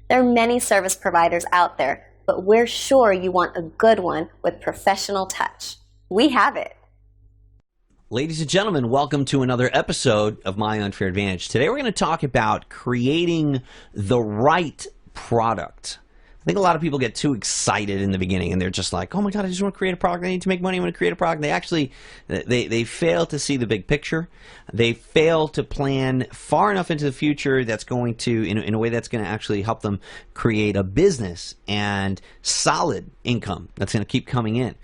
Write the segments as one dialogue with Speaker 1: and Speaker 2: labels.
Speaker 1: There are many service providers out there, but we're sure you want a good one with professional touch. We have it.
Speaker 2: Ladies and gentlemen, welcome to another episode of My Unfair Advantage. Today we're going to talk about creating the right product. I think a lot of people get too excited in the beginning and they're just like, oh my God, I just want to create a product. I need to make money. I want to create a product. They actually, they fail to see the big picture. They fail to plan far enough into the future that's going to, in a way that's going to actually help them create a business and solid income that's going to keep coming in.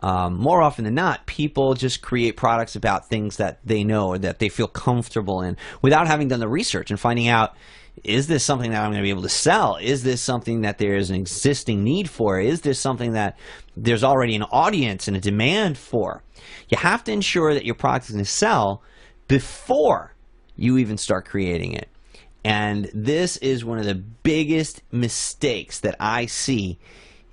Speaker 2: More often than not, people just create products about things that they know or that they feel comfortable in without having done the research and finding out, is this something that I'm going to be able to sell? Is this something that there is an existing need for? Is this something that there's already an audience and a demand for? You have to ensure that your product is going to sell before you even start creating it. And this is one of the biggest mistakes that I see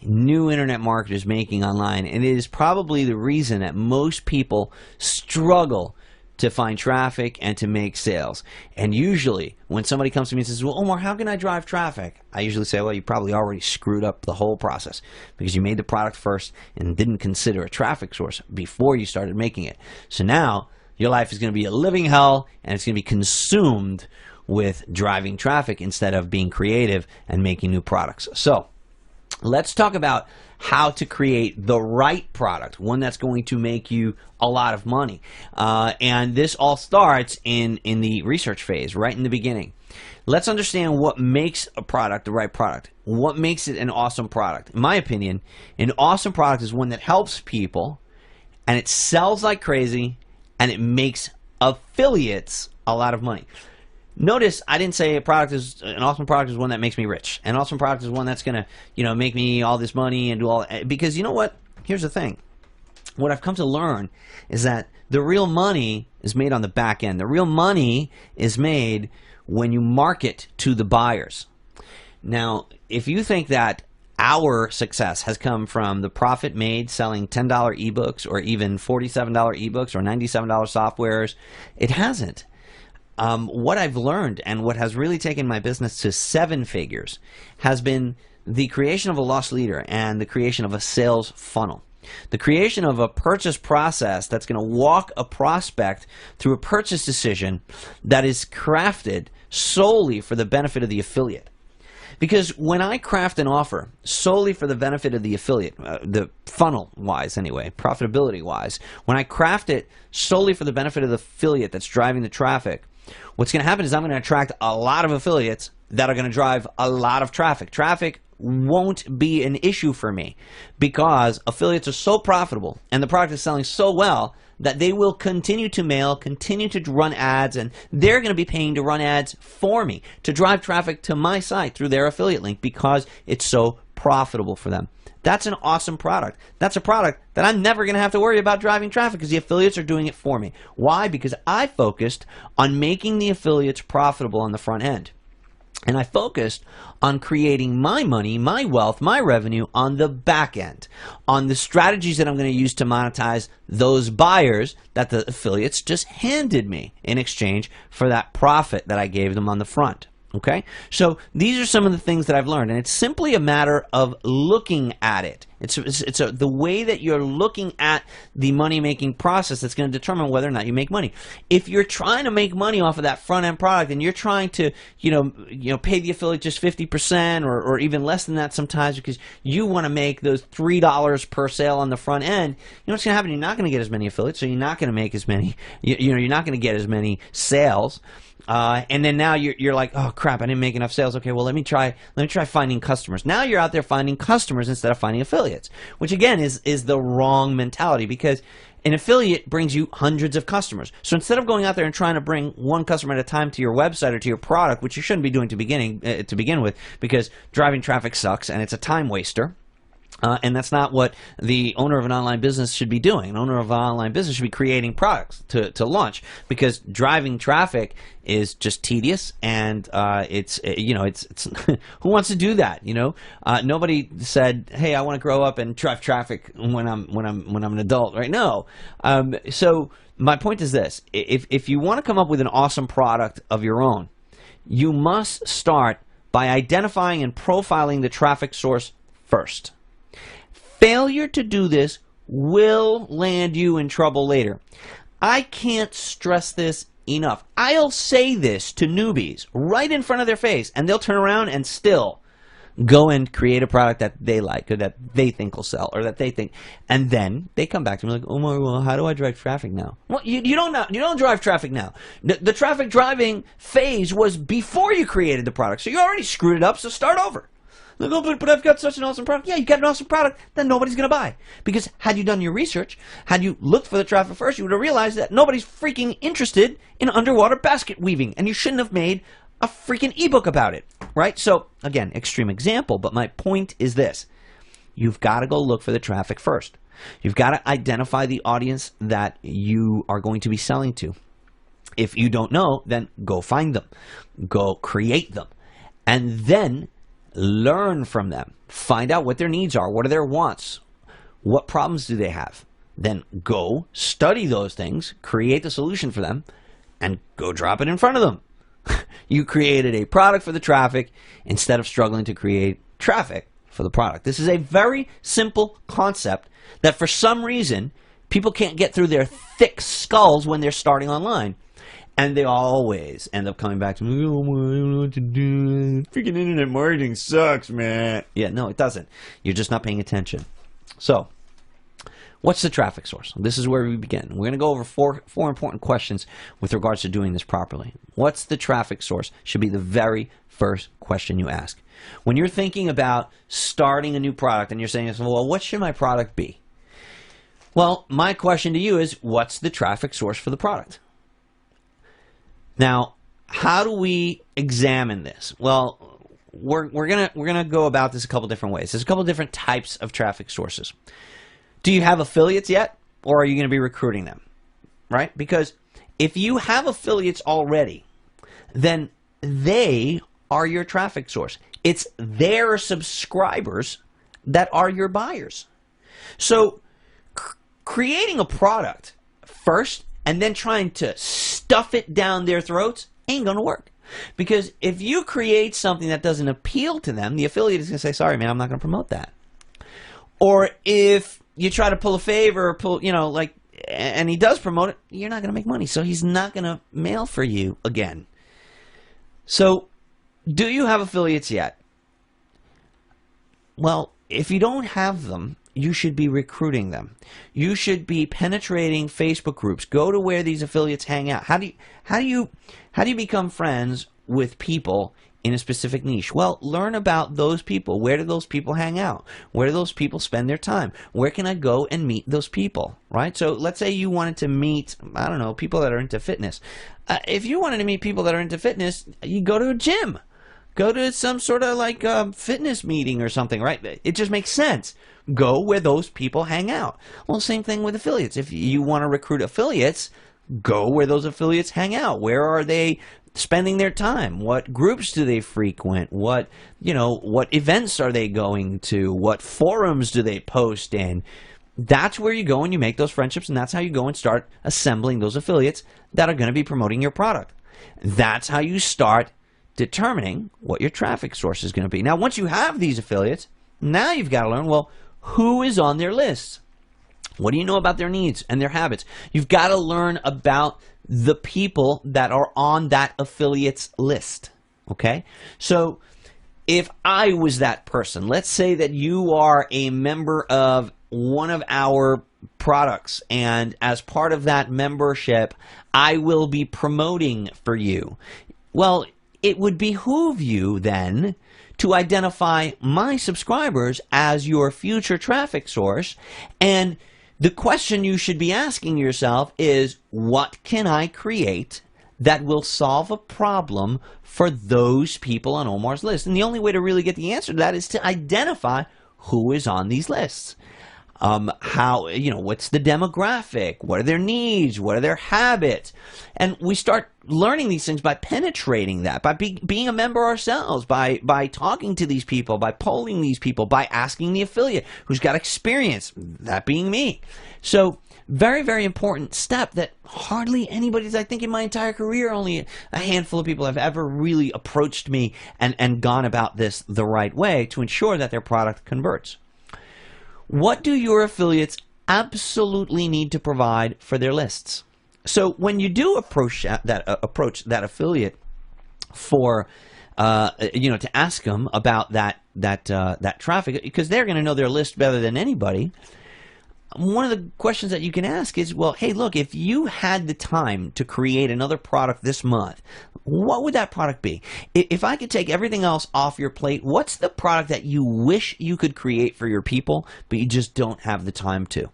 Speaker 2: new internet marketers making online, and it is probably the reason that most people struggle to find traffic and to make sales. And usually when somebody comes to me and says, well, Omar, how can I drive traffic? I usually say, well, you probably already screwed up the whole process because you made the product first and didn't consider a traffic source before you started making it. So now your life is going to be a living hell and it's going to be consumed with driving traffic instead of being creative and making new products. So let's talk about how to create the right product, one that's going to make you a lot of money. And this all starts in the research phase, right in the beginning. Let's understand what makes a product the right product. What makes it an awesome product? In my opinion, an awesome product is one that helps people and it sells like crazy and it makes affiliates a lot of money. Notice I didn't say an awesome product is one that makes me rich. An awesome product is one that's going to, make me all this money and do all, because you know what? Here's the thing. What I've come to learn is that the real money is made on the back end. The real money is made when you market to the buyers. Now, if you think that our success has come from the profit made selling $10 ebooks or even $47 ebooks or $97 softwares, it hasn't. What I've learned and what has really taken my business to 7 figures has been the creation of a loss leader and the creation of a sales funnel. The creation of a purchase process that's going to walk a prospect through a purchase decision that is crafted solely for the benefit of the affiliate. Because when I craft an offer solely for the benefit of the affiliate, the funnel-wise anyway, profitability-wise, when I craft it solely for the benefit of the affiliate that's driving the traffic, what's going to happen is I'm going to attract a lot of affiliates that are going to drive a lot of traffic. Traffic won't be an issue for me because affiliates are so profitable and the product is selling so well that they will continue to mail, continue to run ads, and they're going to be paying to run ads for me to drive traffic to my site through their affiliate link because it's so profitable for them. That's an awesome product. That's a product that I'm never going to have to worry about driving traffic because the affiliates are doing it for me. Why? Because I focused on making the affiliates profitable on the front end. And I focused on creating my money, my wealth, my revenue on the back end, on the strategies that I'm going to use to monetize those buyers that the affiliates just handed me in exchange for that profit that I gave them on the front. Okay, so these are some of the things that I've learned, and it's simply a matter of looking at it. It's the way that you're looking at the money-making process that's going to determine whether or not you make money. If you're trying to make money off of that front-end product, and you're trying to, pay the affiliate just 50% or even less than that sometimes because you want to make those $3 per sale on the front end, you know what's going to happen? You're not going to get as many affiliates, so you're not going to make as many. You're not going to get as many sales. And then now you're like, oh crap, I didn't make enough sales. Okay, well let me try finding customers. Now you're out there finding customers instead of finding affiliates, which again is the wrong mentality because an affiliate brings you hundreds of customers. So instead of going out there and trying to bring one customer at a time to your website or to your product, which you shouldn't be doing to begin with, because driving traffic sucks and it's a time waster. And that's not what the owner of an online business should be doing. An owner of an online business should be creating products to launch, because driving traffic is just tedious, and it's who wants to do that? Nobody said, "Hey, I want to grow up and drive traffic when I'm an adult." Right? No. So my point is this: if you want to come up with an awesome product of your own, you must start by identifying and profiling the traffic source first. Failure to do this will land you in trouble later. I can't stress this enough. I'll say this to newbies right in front of their face, and they'll turn around and still go and create a product that they like or that they think will sell or that they think, and then they come back to me like, oh my, well, how do I drive traffic now? Well, you don't drive traffic now. The traffic driving phase was before you created the product, so you already screwed it up, so start over. Like, oh, but I've got such an awesome product. Yeah, you got an awesome product that nobody's going to buy. Because had you done your research, had you looked for the traffic first, you would have realized that nobody's freaking interested in underwater basket weaving, and you shouldn't have made a freaking ebook about it, right? So, again, extreme example, but my point is this. You've got to go look for the traffic first. You've got to identify the audience that you are going to be selling to. If you don't know, then go find them. Go create them. And then learn from them. Find out what their needs are. What are their wants? What problems do they have? Then go study those things, create the solution for them, and go drop it in front of them. You created a product for the traffic instead of struggling to create traffic for the product. This is a very simple concept that for some reason people can't get through their thick skulls when they're starting online. And they always end up coming back to me, oh, I don't know what to do. Freaking internet marketing sucks, man. Yeah, no, it doesn't. You're just not paying attention. So, what's the traffic source? This is where we begin. We're going to go over four important questions with regards to doing this properly. What's the traffic source? Should be the very first question you ask. When you're thinking about starting a new product and you're saying, well, what should my product be? Well, my question to you is, what's the traffic source for the product? Now, how do we examine this? Well, we're gonna go about this a couple different ways. There's a couple different types of traffic sources. Do you have affiliates yet, or are you going to be recruiting them? Right? Because if you have affiliates already, then they are your traffic source. It's their subscribers that are your buyers. So, creating a product first and then trying to stuff it down their throats ain't going to work. Because if you create something that doesn't appeal to them, the affiliate is going to say, sorry, man, I'm not going to promote that. Or if you try to pull a favor or pull, and he does promote it, you're not going to make money. So he's not going to mail for you again. So do you have affiliates yet? Well, if you don't have them, you should be recruiting them. You should be penetrating Facebook groups. Go to where these affiliates hang out. How do you become friends with people in a specific niche? Well, learn about those people. Where do those people hang out? Where do those people spend their time? Where can I go and meet those people? Right? So let's say you wanted to meet, I don't know, people that are into fitness. If you wanted to meet people that are into fitness, you go to a gym. Go to some sort of fitness meeting or something, right? It just makes sense. Go where those people hang out. Well, same thing with affiliates. If you want to recruit affiliates, go where those affiliates hang out. Where are they spending their time? What groups do they frequent? What events are they going to? What forums do they post in? That's where you go and you make those friendships, and that's how you go and start assembling those affiliates that are going to be promoting your product. That's how you start determining what your traffic source is going to be. Now, once you have these affiliates, now you've got to learn, well, who is on their lists? What do you know about their needs and their habits? You've got to learn about the people that are on that affiliate's list, okay? So if I was that person, let's say that you are a member of one of our products, and as part of that membership, I will be promoting for you. Well, it would behoove you then to identify my subscribers as your future traffic source. And the question you should be asking yourself is, what can I create that will solve a problem for those people on Omar's list? And the only way to really get the answer to that is to identify who is on these lists. What's the demographic? What are their needs? What are their habits? And we start learning these things by penetrating that, by being a member ourselves, by talking to these people, by polling these people, by asking the affiliate who's got experience, that being me. So Very, very important step that hardly anybody's, I think in my entire career, only a handful of people have ever really approached me and gone about this the right way to ensure that their product converts. What do your affiliates absolutely need to provide for their lists? So when you do approach that affiliate for to ask them about that traffic, because they're going to know their list better than anybody. One of the questions that you can ask is, well, hey, look, if you had the time to create another product this month, what would that product be? If I could take everything else off your plate, what's the product that you wish you could create for your people, but you just don't have the time to?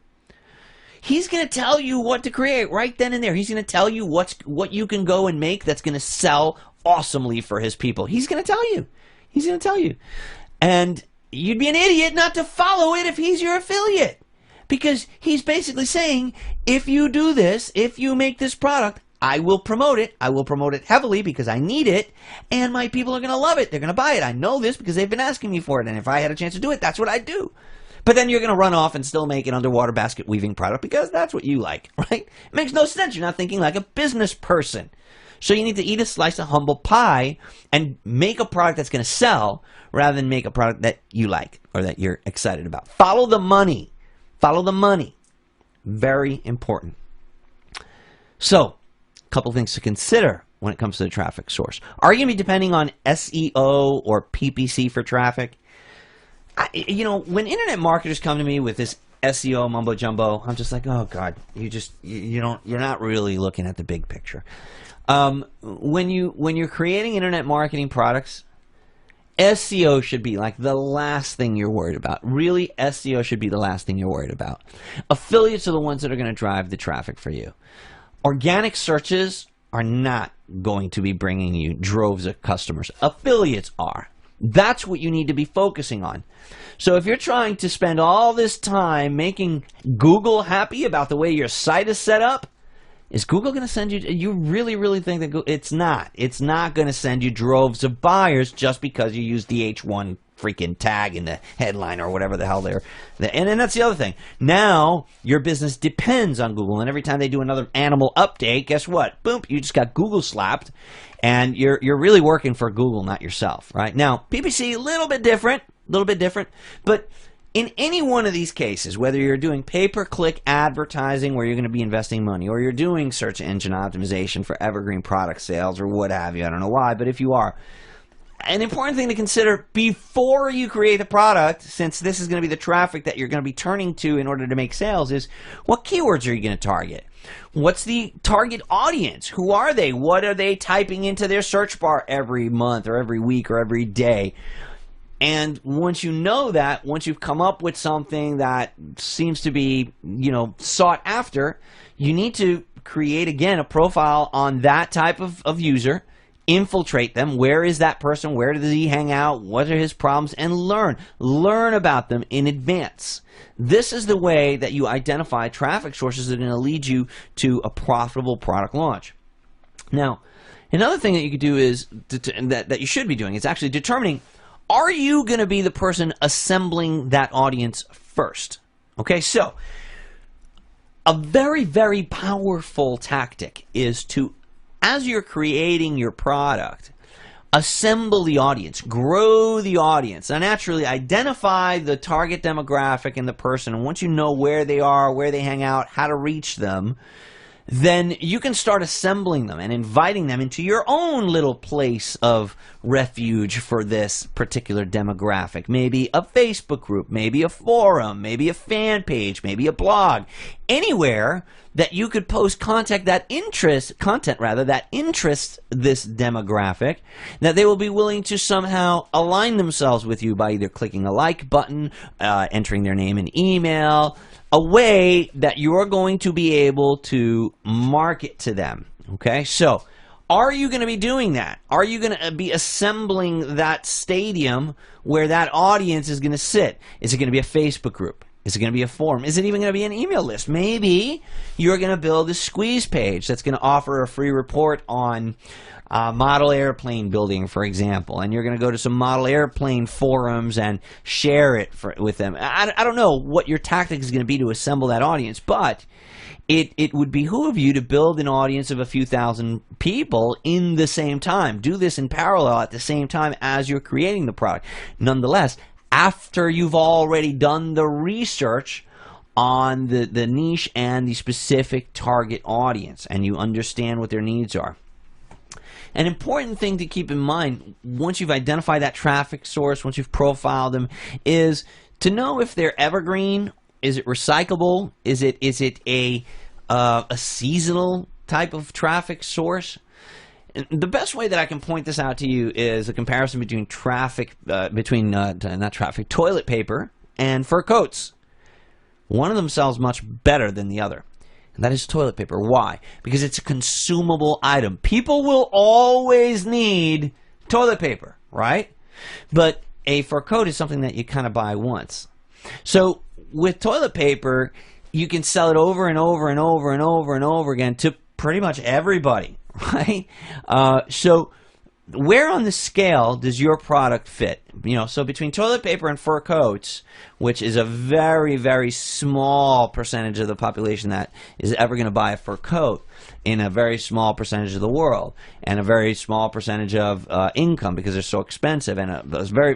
Speaker 2: He's going to tell you what to create right then and there. He's going to tell you what you can go and make that's going to sell awesomely for his people. He's going to tell you. He's going to tell you. And you'd be an idiot not to follow it if he's your affiliate. Because he's basically saying, if you do this, if you make this product, I will promote it. I will promote it heavily because I need it. And my people are going to love it. They're going to buy it. I know this because they've been asking me for it. And if I had a chance to do it, that's what I'd do. But then you're going to run off and still make an underwater basket weaving product because that's what you like, right? It makes no sense. You're not thinking like a business person. So you need to eat a slice of humble pie and make a product that's going to sell rather than make a product that you like or that you're excited about. Follow the money. Follow the money. Very important. So, a couple things to consider when it comes to the traffic source. Are you going to be depending on SEO or PPC for traffic? When internet marketers come to me with this SEO mumbo jumbo, I'm just like, oh God, you're not really looking at the big picture. When you're creating internet marketing products, SEO should be like the last thing you're worried about. Really, SEO should be the last thing you're worried about. Affiliates are the ones that are going to drive the traffic for you. Organic searches are not going to be bringing you droves of customers. Affiliates are. That's what you need to be focusing on. So if you're trying to spend all this time making Google happy about the way your site is set up, is Google going to send you really, really think that it's not. It's not going to send you droves of buyers just because you use the H1 freaking tag in the headline or whatever the hell they're. And then that's the other thing. Now your business depends on Google, and every time they do another animal update, guess what? Boom, you just got Google slapped, and you're really working for Google, not yourself, right? Now PPC, a little bit different, but in any one of these cases, whether you're doing pay-per-click advertising where you're going to be investing money, or you're doing search engine optimization for evergreen product sales or what have you, I don't know why, but if you are, an important thing to consider before you create the product, since this is going to be the traffic that you're going to be turning to in order to make sales, is what keywords are you going to target? What's the target audience? Who are they? What are they typing into their search bar every month or every week or every day? And once you know that, once you've come up with something that seems to be, sought after, you need to create, again, a profile on that type of user, infiltrate them. Where is that person? Where does he hang out? What are his problems? And learn about them in advance. This is the way that you identify traffic sources that are going to lead you to a profitable product launch. Now, another thing that you could do is, that you should be doing, is actually determining, are you going to be the person assembling that audience first? Okay, so a very, very powerful tactic is to, as you're creating your product, assemble the audience, grow the audience, and naturally identify the target demographic and the person. And once you know where they are, where they hang out, how to reach them, then you can start assembling them and inviting them into your own little place of refuge for this particular demographic. Maybe a Facebook group, maybe a forum, maybe a fan page, maybe a blog. Anywhere that you could post content that interests this demographic, that they will be willing to somehow align themselves with you by either clicking a like button, entering their name and email, a way that you're going to be able to market to them. Okay, so are you going to be doing that? Are you going to be assembling that stadium where that audience is going to sit? Is it going to be a Facebook group? Is it going to be a forum? Is it even going to be an email list? Maybe you're going to build a squeeze page that's going to offer a free report on model airplane building, for example, and you're going to go to some model airplane forums and share it with them. I don't know what your tactic is going to be to assemble that audience, but it would behoove you to build an audience of a few thousand people in the same time. Do this in parallel at the same time as you're creating the product. Nonetheless, after you've already done the research on the niche and the specific target audience, and you understand what their needs are. An important thing to keep in mind once you've identified that traffic source, once you've profiled them, is to know if they're evergreen. Is it recyclable? Is it a seasonal type of traffic source? The best way that I can point this out to you is a comparison between toilet paper and fur coats. One of them sells much better than the other, and that is toilet paper. Why? Because it's a consumable item. People will always need toilet paper, right? But a fur coat is something that you kind of buy once. So with toilet paper, you can sell it over and over and over and over and over again to pretty much everybody, right? So where on the scale does your product fit? So between toilet paper and fur coats, which is a very, very small percentage of the population that is ever going to buy a fur coat in a very small percentage of the world, and a very small percentage of income because they're so expensive, and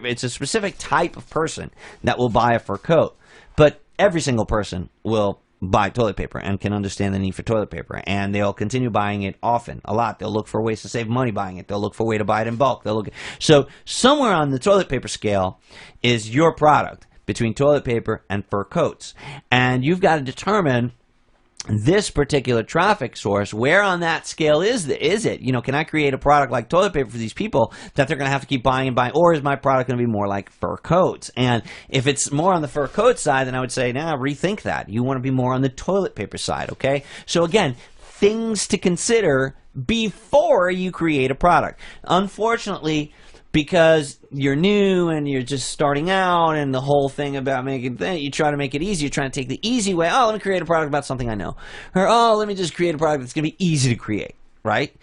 Speaker 2: it's a specific type of person that will buy a fur coat. But every single person will buy toilet paper and can understand the need for toilet paper, and they'll continue buying it often, a lot. They'll look for ways to save money buying it. They'll look for a way to buy it in bulk. So somewhere on the toilet paper scale is your product between toilet paper and fur coats, and you've got to determine this particular traffic source. Where on that scale is it? Can I create a product like toilet paper for these people that they're going to have to keep buying and buying, or is my product going to be more like fur coats? And if it's more on the fur coat side, then I would say, rethink that. You want to be more on the toilet paper side, okay? So again, things to consider before you create a product. Unfortunately, because you're new and you're just starting out, and the whole thing about you try to make it easy. You're trying to take the easy way. Oh, let me create a product about something I know. Or, let me just create a product that's going to be easy to create, right?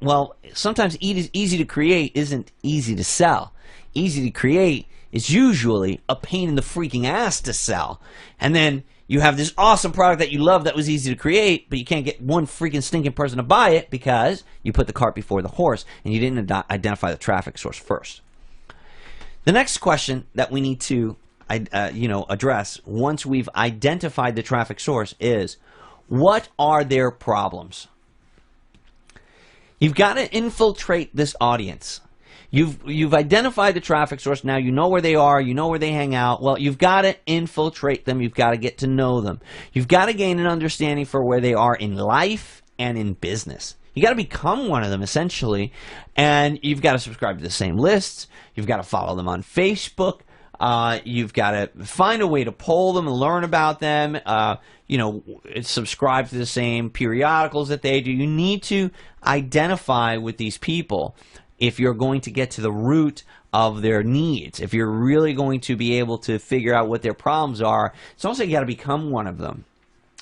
Speaker 2: Well, sometimes easy to create isn't easy to sell. Easy to create is usually a pain in the freaking ass to sell. And then you have this awesome product that you love that was easy to create, but you can't get one freaking stinking person to buy it because you put the cart before the horse and you didn't identify the traffic source first. The next question that we need to address once we've identified the traffic source is, what are their problems? You've got to infiltrate this audience. You've identified the traffic source. Now you know where they are. You know where they hang out. Well, you've got to infiltrate them. You've got to get to know them. You've got to gain an understanding for where they are in life and in business. You got to become one of them, essentially, and you've got to subscribe to the same lists. You've got to follow them on Facebook. You've got to find a way to poll them and learn about them. Subscribe to the same periodicals that they do. You need to identify with these people if you're going to get to the root of their needs. If you're really going to be able to figure out what their problems are, it's also you got to become one of them.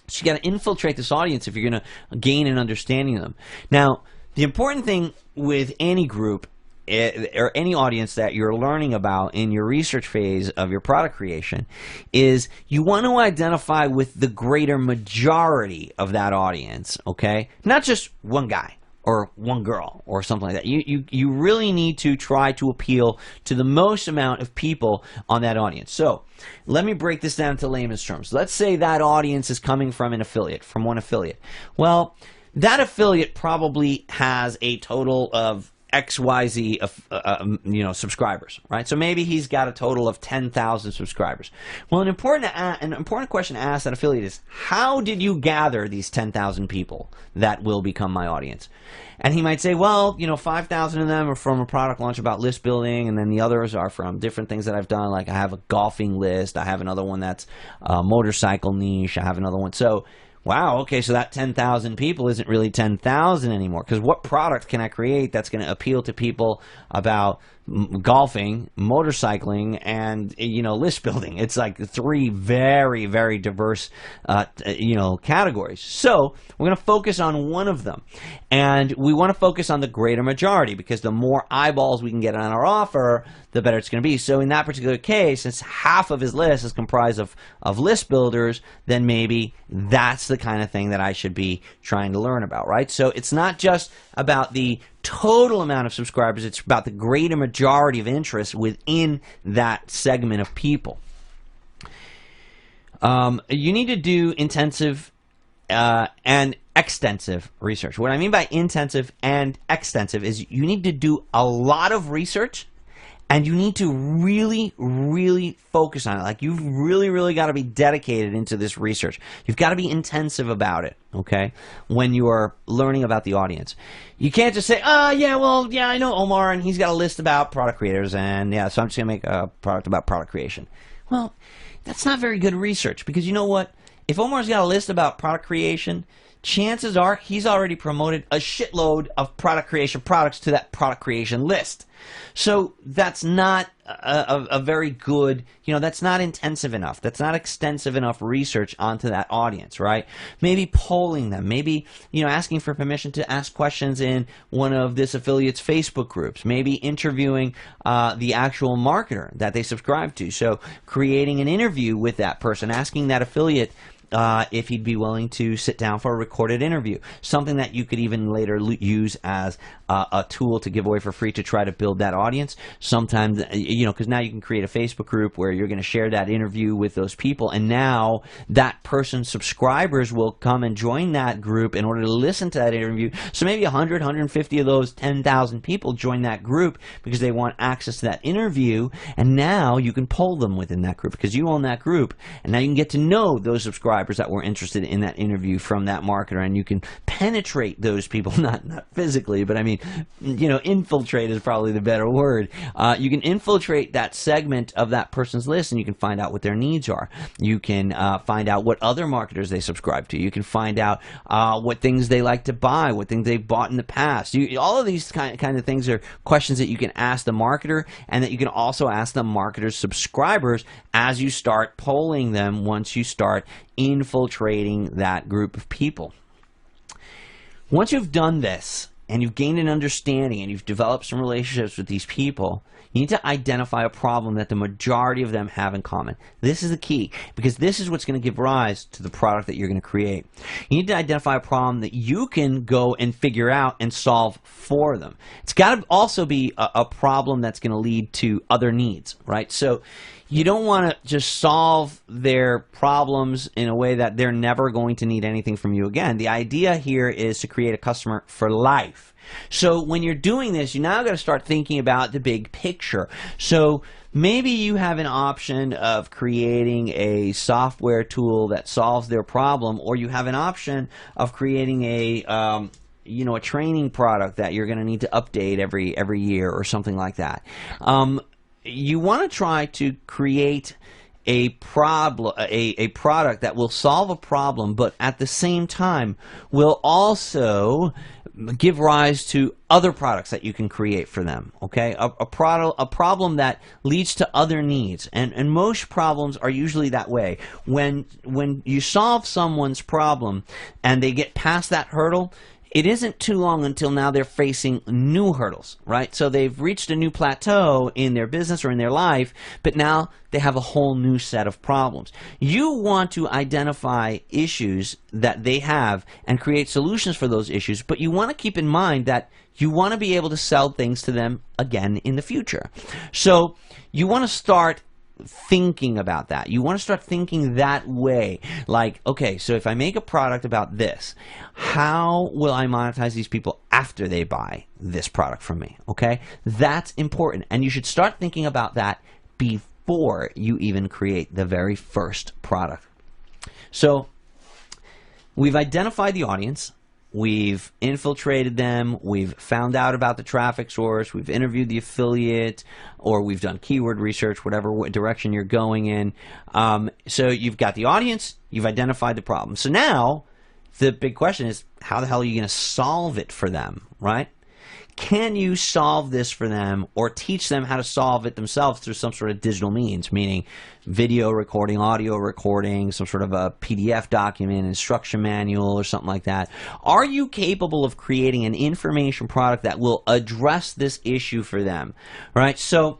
Speaker 2: So you got to infiltrate this audience if you're going to gain an understanding of them. Now, the important thing with any group or any audience that you're learning about in your research phase of your product creation is you want to identify with the greater majority of that audience, okay? Not just one guy or one girl or something like that. You really need to try to appeal to the most amount of people on that audience. So let me break this down to layman's terms. Let's say that audience is coming from from one affiliate. Well, that affiliate probably has a total of XYZ subscribers, right? So maybe he's got a total of 10,000 subscribers. Well, an important question to ask that affiliate is, how did you gather these 10,000 people that will become my audience? And he might say, 5,000 of them are from a product launch about list building, and then the others are from different things that I've done. Like I have a golfing list, I have another one that's a motorcycle niche, I have another one. So wow, okay, so that 10,000 people isn't really 10,000 anymore, because what product can I create that's going to appeal to people about golfing, motorcycling, and list building. It's like three very, very diverse categories. So we're going to focus on one of them, and we want to focus on the greater majority, because the more eyeballs we can get on our offer, the better it's going to be. So in that particular case, since half of his list is comprised of list builders, then maybe that's the kind of thing that I should be trying to learn about, right? So it's not just about the total amount of subscribers, it's about the greater majority of interest within that segment of people. You need to do intensive and extensive research. What I mean by intensive and extensive is you need to do a lot of research, and you need to really, really focus on it. Like, you've really, really got to be dedicated into this research. You've got to be intensive about it, okay, when you are learning about the audience. You can't just say, I know Omar, and he's got a list about product creators, and so I'm just going to make a product about product creation. Well, that's not very good research, because you know what? If Omar's got a list about product creation, chances are he's already promoted a shitload of product creation products to that product creation list. So that's not a very good, that's not intensive enough. That's not extensive enough research onto that audience, right? Maybe polling them, maybe, asking for permission to ask questions in one of this affiliate's Facebook groups, maybe interviewing the actual marketer that they subscribe to. So creating an interview with that person, asking that affiliate if he'd be willing to sit down for a recorded interview, something that you could even later use as a tool to give away for free to try to build that audience. Sometimes, because now you can create a Facebook group where you're going to share that interview with those people, and now that person's subscribers will come and join that group in order to listen to that interview. So maybe 100, 150 of those 10,000 people join that group because they want access to that interview, and now you can poll them within that group because you own that group, and now you can get to know those subscribers that were interested in that interview from that marketer, and you can penetrate those people, not physically, but I mean, infiltrate is probably the better word. You can infiltrate that segment of that person's list, and you can find out what their needs are. You can find out what other marketers they subscribe to. You can find out what things they like to buy, what things they've bought in the past. All of these kind of things are questions that you can ask the marketer, and that you can also ask the marketer's subscribers as you start polling them once you start infiltrating that group of people. Once you've done this, and you've gained an understanding, and you've developed some relationships with these people, you need to identify a problem that the majority of them have in common. This is the key, because this is what's going to give rise to the product that you're going to create. You need to identify a problem that you can go and figure out and solve for them. It's got to also be a problem that's going to lead to other needs, right? So you don't want to just solve their problems in a way that they're never going to need anything from you again. The idea here is to create a customer for life. So when you're doing this, you now got to start thinking about the big picture. So maybe you have an option of creating a software tool that solves their problem, or you have an option of creating a training product that you're going to need to update every year or something like that. You want to try to create a product that will solve a problem, but at the same time will also give rise to other products that you can create for them. Okay, a problem that leads to other needs, and most problems are usually that way. When you solve someone's problem and they get past that hurdle, it isn't too long until now they're facing new hurdles, right? So they've reached a new plateau in their business or in their life, but now they have a whole new set of problems. You want to identify issues that they have and create solutions for those issues, but you want to keep in mind that you want to be able to sell things to them again in the future. So you want to start thinking about that. You want to start thinking that way. Like, okay, so if I make a product about this, how will I monetize these people after they buy this product from me? Okay, that's important, and you should start thinking about that before you even create the very first product. So we've identified the audience. We've infiltrated them, we've found out about the traffic source, we've interviewed the affiliate, or we've done keyword research, whatever direction you're going in. So you've got the audience, you've identified the problem. So now, the big question is, how the hell are you going to solve it for them, right? can you solve this for them or teach them how to solve it themselves through some sort of digital means, meaning video recording, audio recording, some sort of a PDF document, instruction manual, or something like that? Are you capable of creating an information product that will address this issue for them, right? So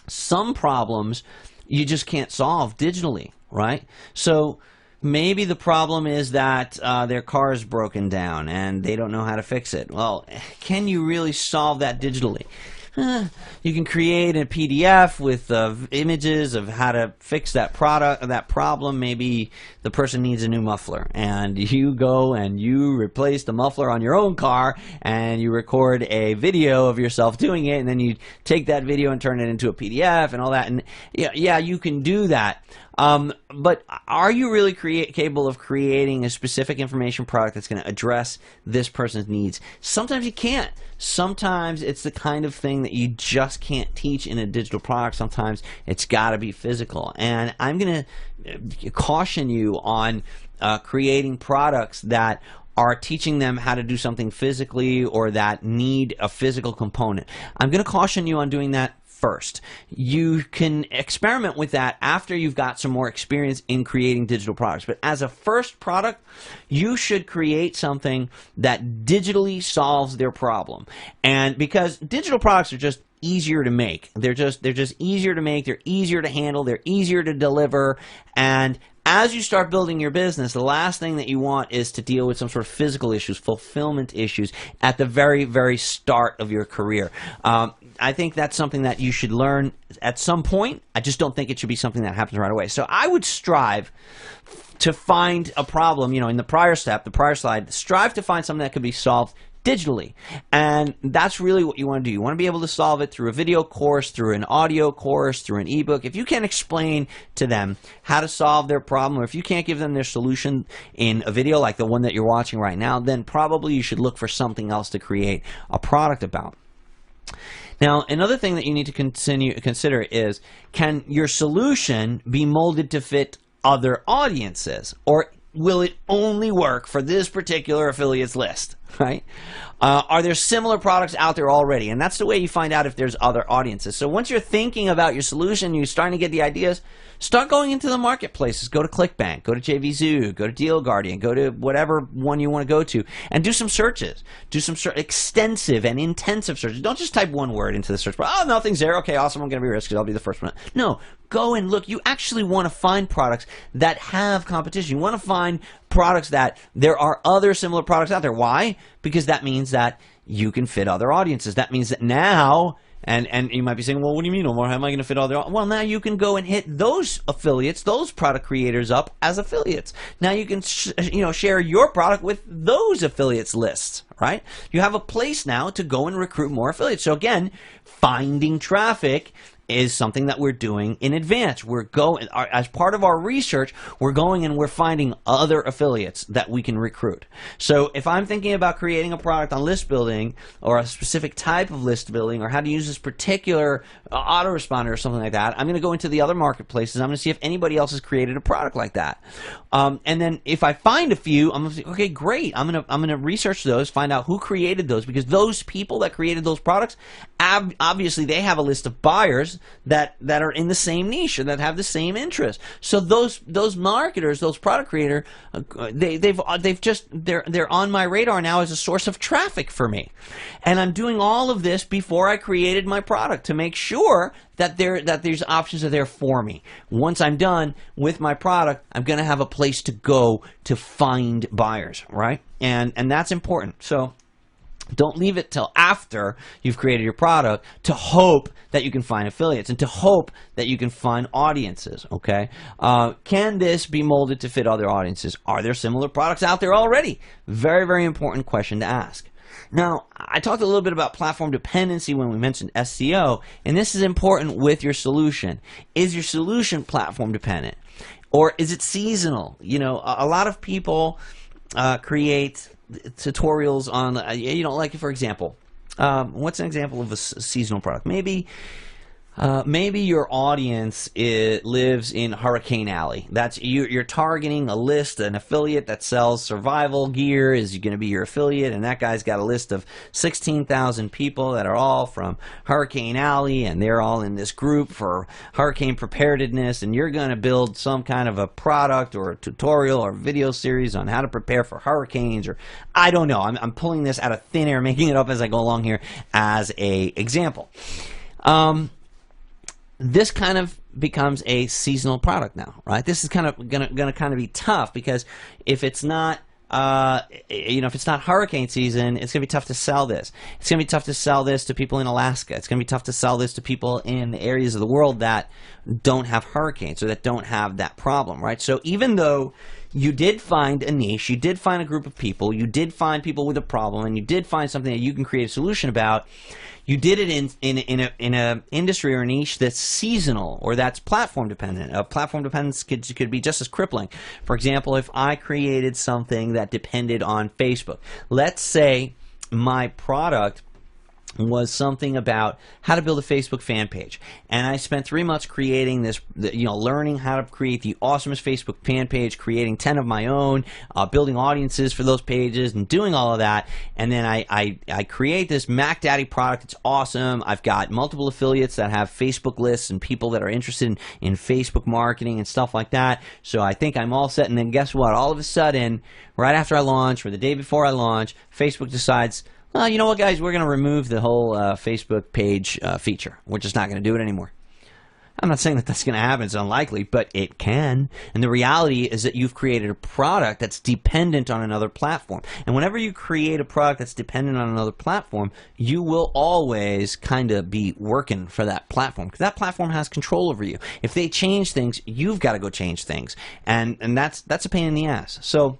Speaker 2: some problems you just can't solve digitally, right? So maybe the problem is that their car is broken down and they don't know how to fix it. Well, can you really solve that digitally? You can create a PDF with images of how to fix that problem. Maybe the person needs a new muffler, and you go and you replace the muffler on your own car, and you record a video of yourself doing it, and then you take that video and turn it into a PDF and all that. And yeah, you can do that. But are you really capable of creating a specific information product that's going to address this person's needs? Sometimes you can't. Sometimes it's the kind of thing that you just can't teach in a digital product. Sometimes it's got to be physical. And I'm going to caution you on creating products that are teaching them how to do something physically or that need a physical component. I'm going to caution you on doing that first. You can experiment with that after you've got some more experience in creating digital products. But as a first product, you should create something that digitally solves their problem. And because digital products are just easier to make. They're just easier to make, they're easier to handle, they're easier to deliver, and as you start building your business, the last thing that you want is to deal with some sort of physical issues, fulfillment issues at the very, very start of your career. I think that's something that you should learn at some point. I just don't think it should be something that happens right away. So I would strive to find a problem, in the prior slide, strive to find something that could be solved digitally. And that's really what you want to do. You want to be able to solve it through a video course, through an audio course, through an ebook. If you can't explain to them how to solve their problem, or if you can't give them their solution in a video like the one that you're watching right now, then probably you should look for something else to create a product about. Now, another thing that you need to consider is, can your solution be molded to fit other audiences, or will it only work for this particular affiliates list, right? Are there similar products out there already? And that's the way you find out if there's other audiences. So once you're thinking about your solution, you're starting to get the ideas, start going into the marketplaces. Go to ClickBank, go to JVZoo, go to Deal Guardian, go to whatever one you want to go to, and do some searches. Do some extensive and intensive searches. Don't just type one word into the search bar. Oh, nothing's there. Okay, awesome. I'm going to be risky. I'll be the first one. No, go and look. You actually want to find products that have competition. You want to find products that there are other similar products out there. Why? Because that means that you can fit other audiences. That means that now, and you might be saying, well, what do you mean, Omar? How am I going to fit other? Well, now you can go and hit those affiliates, those product creators up as affiliates. Now you can share your product with those affiliates lists, right? You have a place now to go and recruit more affiliates. So again, finding traffic is something that we're doing in advance. We're going, as part of our research, we're going and we're finding other affiliates that we can recruit. So if I'm thinking about creating a product on list building, or a specific type of list building, or how to use this particular autoresponder or something like that, I'm going to go into the other marketplaces. I'm going to see if anybody else has created a product like that. And then if I find a few, I'm going to say, okay, great. I'm going to research those, find out who created those, because those people that created those products, obviously they have a list of buyers that are in the same niche and that have the same interest. So those marketers, those product creators, they're on my radar now as a source of traffic for me. And I'm doing all of this before I created my product to make sure that these options are there for me. Once I'm done with my product, I'm going to have a place to go to find buyers, right? And that's important. So don't leave it till after you've created your product to hope that you can find affiliates and to hope that you can find audiences, okay? Can this be molded to fit other audiences? Are there similar products out there already? Very, very important question to ask. Now, I talked a little bit about platform dependency when we mentioned SEO, and this is important with your solution. Is your solution platform dependent? Or is it seasonal? A lot of people create tutorials on, like, for example, what's an example of a seasonal product? Maybe Maybe your audience lives in Hurricane Alley. That's you're targeting a list, an affiliate that sells survival gear is going to be your affiliate, and that guy's got a list of 16,000 people that are all from Hurricane Alley, and they're all in this group for hurricane preparedness, and you're going to build some kind of a product or a tutorial or video series on how to prepare for hurricanes, or I don't know. I'm pulling this out of thin air, making it up as I go along here as a example. This kind of becomes a seasonal product now, right? This is kind of gonna kind of be tough because if it's not, if it's not hurricane season, it's gonna be tough to sell this. It's gonna be tough to sell this to people in Alaska. It's gonna be tough to sell this to people in areas of the world that don't have hurricanes or that don't have that problem, right? So even though you did find a niche, you did find a group of people, you did find people with a problem, and you did find something that you can create a solution about, you did it in a industry or niche that's seasonal or that's platform dependent. Platform dependence could be just as crippling. For example, if I created something that depended on Facebook, let's say my product was something about how to build a Facebook fan page, and I spent 3 months creating this, learning how to create the awesomest Facebook fan page, creating 10 of my own, building audiences for those pages, and doing all of that. And then I create this Mac Daddy product. It's awesome. I've got multiple affiliates that have Facebook lists and people that are interested in Facebook marketing and stuff like that. So I think I'm all set. And then guess what? All of a sudden, right after I launch or the day before I launch, Facebook decides, well, you know what, guys, we're going to remove the whole Facebook page feature. We're just not going to do it anymore. I'm not saying that that's going to happen. It's unlikely, but it can. And the reality is that you've created a product that's dependent on another platform. And whenever you create a product that's dependent on another platform, you will always kind of be working for that platform because that platform has control over you. If they change things, you've got to go change things. And that's a pain in the ass. So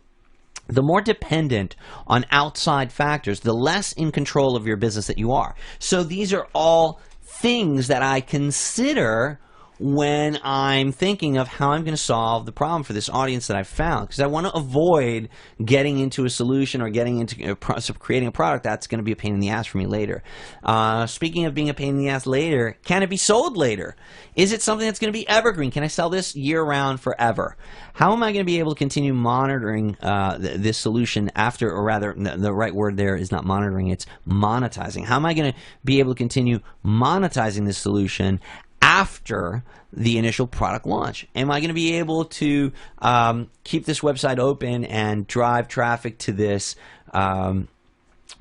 Speaker 2: the more dependent on outside factors, the less in control of your business that you are. So these are all things that I consider when I'm thinking of how I'm going to solve the problem for this audience that I've found, because I want to avoid getting into a solution or getting into creating a product that's going to be a pain in the ass for me later. Speaking of being a pain in the ass later, can it be sold later? Is it something that's going to be evergreen? Can I sell this year-round forever? How am I going to be able to continue monitoring this solution after, or rather, the right word there is not monitoring, it's monetizing. How am I going to be able to continue monetizing this solution after the initial product launch? Am I going to be able to keep this website open and drive traffic to this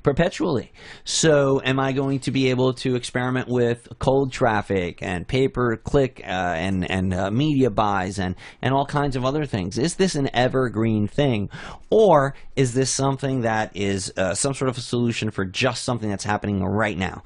Speaker 2: perpetually? So am I going to be able to experiment with cold traffic and pay-per-click and media buys and all kinds of other things? Is this an evergreen thing, or is this something that is some sort of a solution for just something that's happening right now?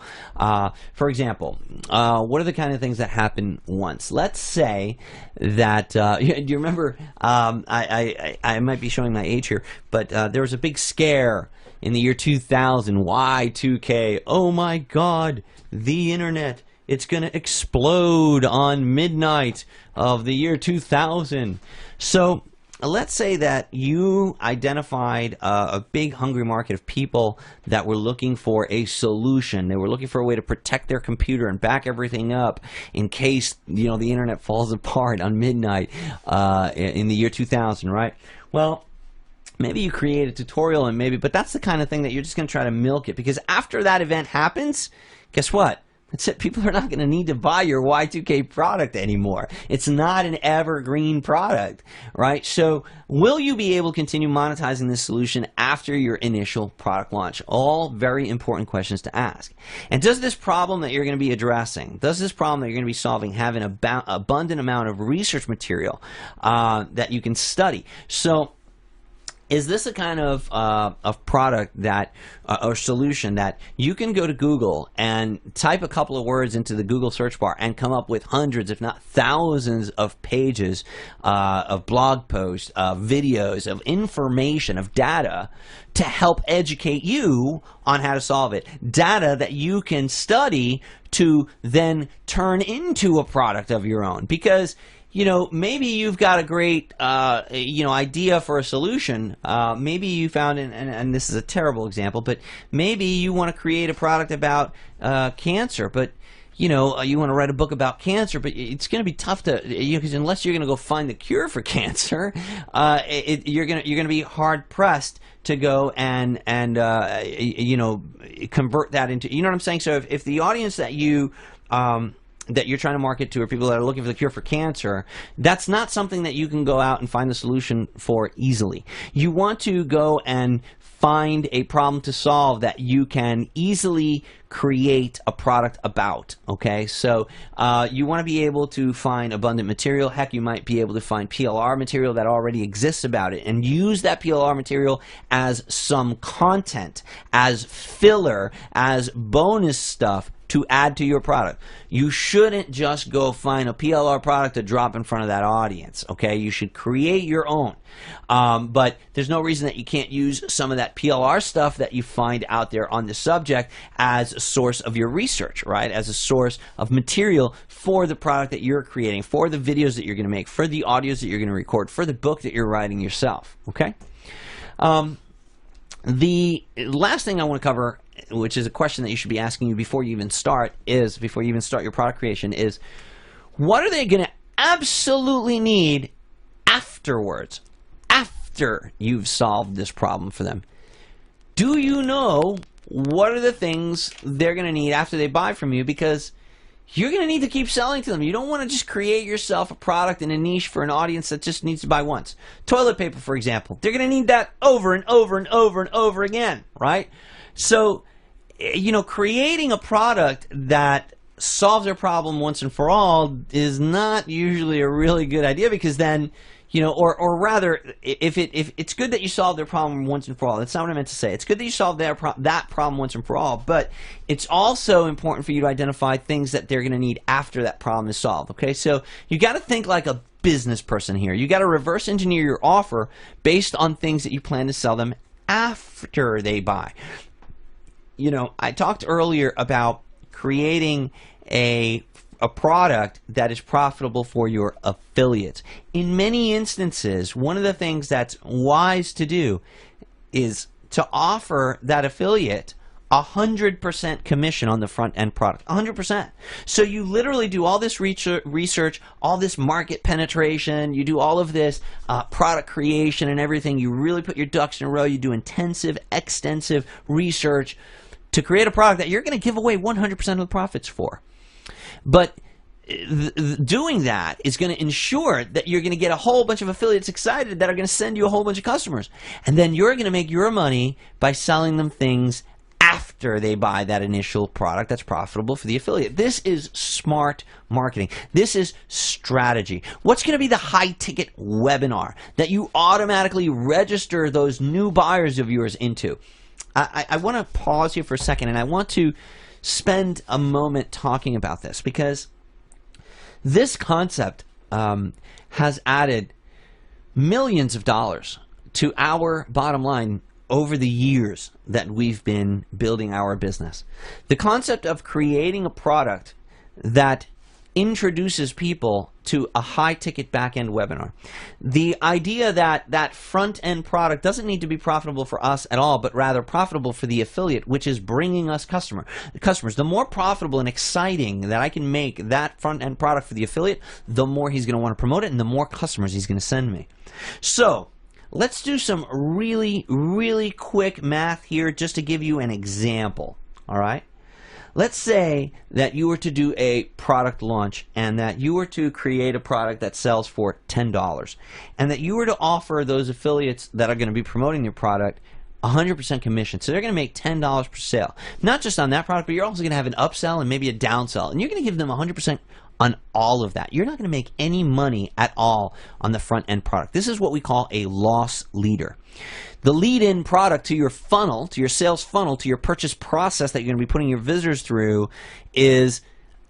Speaker 2: For example, what are the kind of things that happen once? Let's say that do you remember, I might be showing my age here, but there was a big scare in the year 2000, Y2K. Oh my God, the internet, it's going to explode on midnight of the year 2000. So let's say that you identified a big hungry market of people that were looking for a solution. They were looking for a way to protect their computer and back everything up in case, the internet falls apart on midnight in the year 2000, right? Well, maybe you create a tutorial but that's the kind of thing that you're just going to try to milk it, because after that event happens, guess what? That's it. People are not going to need to buy your Y2K product anymore. It's not an evergreen product, right? So will you be able to continue monetizing this solution after your initial product launch? All very important questions to ask. And does this problem that you're going to be addressing, does this problem that you're going to be solving have an abundant amount of research material that you can study? So is this a kind of product that or solution that you can go to Google and type a couple of words into the Google search bar and come up with hundreds, if not thousands, of pages of blog posts, videos, of information, of data to help educate you on how to solve it? Data that you can study to then turn into a product of your own. Because maybe you've got a great, idea for a solution. Maybe you found, and this is a terrible example, but maybe you want to create a product about cancer, but you want to write a book about cancer, but it's going to be tough to, because unless you're going to go find the cure for cancer, you're going to be hard pressed to go and convert that into, you know what I'm saying? So if the audience that you're trying to market to are people that are looking for the cure for cancer, that's not something that you can go out and find the solution for easily. You want to go and find a problem to solve that you can easily create a product about, okay? So you want to be able to find abundant material. Heck, you might be able to find PLR material that already exists about it and use that PLR material as some content, as filler, as bonus stuff to add to your product. You shouldn't just go find a PLR product to drop in front of that audience, okay? You should create your own. But there's no reason that you can't use some of that PLR stuff that you find out there on the subject as a source of your research, right? As a source of material for the product that you're creating, for the videos that you're going to make, for the audios that you're going to record, for the book that you're writing yourself, okay? The last thing I want to cover, which is a question that you should be asking you before you even start your product creation, is what are they going to absolutely need afterwards, after you've solved this problem for them? Do you know what are the things they're going to need after they buy from you? Because you're going to need to keep selling to them. You don't want to just create yourself a product in a niche for an audience that just needs to buy once. Toilet paper, for example. They're going to need that over and over and over and over again, right? So, creating a product that solves their problem once and for all is not usually a really good idea, because then, or rather, if it's good that you solve their problem once and for all. That's not what I meant to say. It's good that you solve that problem once and for all, but it's also important for you to identify things that they're going to need after that problem is solved. Okay, so you got to think like a business person here. You got to reverse engineer your offer based on things that you plan to sell them after they buy. I talked earlier about creating a product that is profitable for your affiliates. In many instances, one of the things that's wise to do is to offer that affiliate 100% commission on the front end product. 100%. So you literally do all this research, all this market penetration, you do all of this product creation and everything. You really put your ducks in a row. You do intensive, extensive research to create a product that you're going to give away 100% of the profits for. But doing that is going to ensure that you're going to get a whole bunch of affiliates excited that are going to send you a whole bunch of customers. And then you're going to make your money by selling them things after they buy that initial product that's profitable for the affiliate. This is smart marketing. This is strategy. What's going to be the high-ticket webinar that you automatically register those new buyers of yours into? I want to pause here for a second, and I want to spend a moment talking about this, because this concept has added millions of dollars to our bottom line over the years that we've been building our business. The concept of creating a product that introduces people to a high-ticket back-end webinar. The idea that that front-end product doesn't need to be profitable for us at all, but rather profitable for the affiliate, which is bringing us customers. The more profitable and exciting that I can make that front-end product for the affiliate, the more he's going to want to promote it and the more customers he's going to send me. So let's do some really, really quick math here just to give you an example, all right? Let's say that you were to do a product launch and that you were to create a product that sells for $10 and that you were to offer those affiliates that are going to be promoting your product 100% commission. So they're going to make $10 per sale. Not just on that product, but you're also going to have an upsell and maybe a downsell. And you're going to give them 100% on all of that. You're not going to make any money at all on the front end product. This is what we call a loss leader. The lead-in product to your funnel, to your sales funnel, to your purchase process that you're going to be putting your visitors through is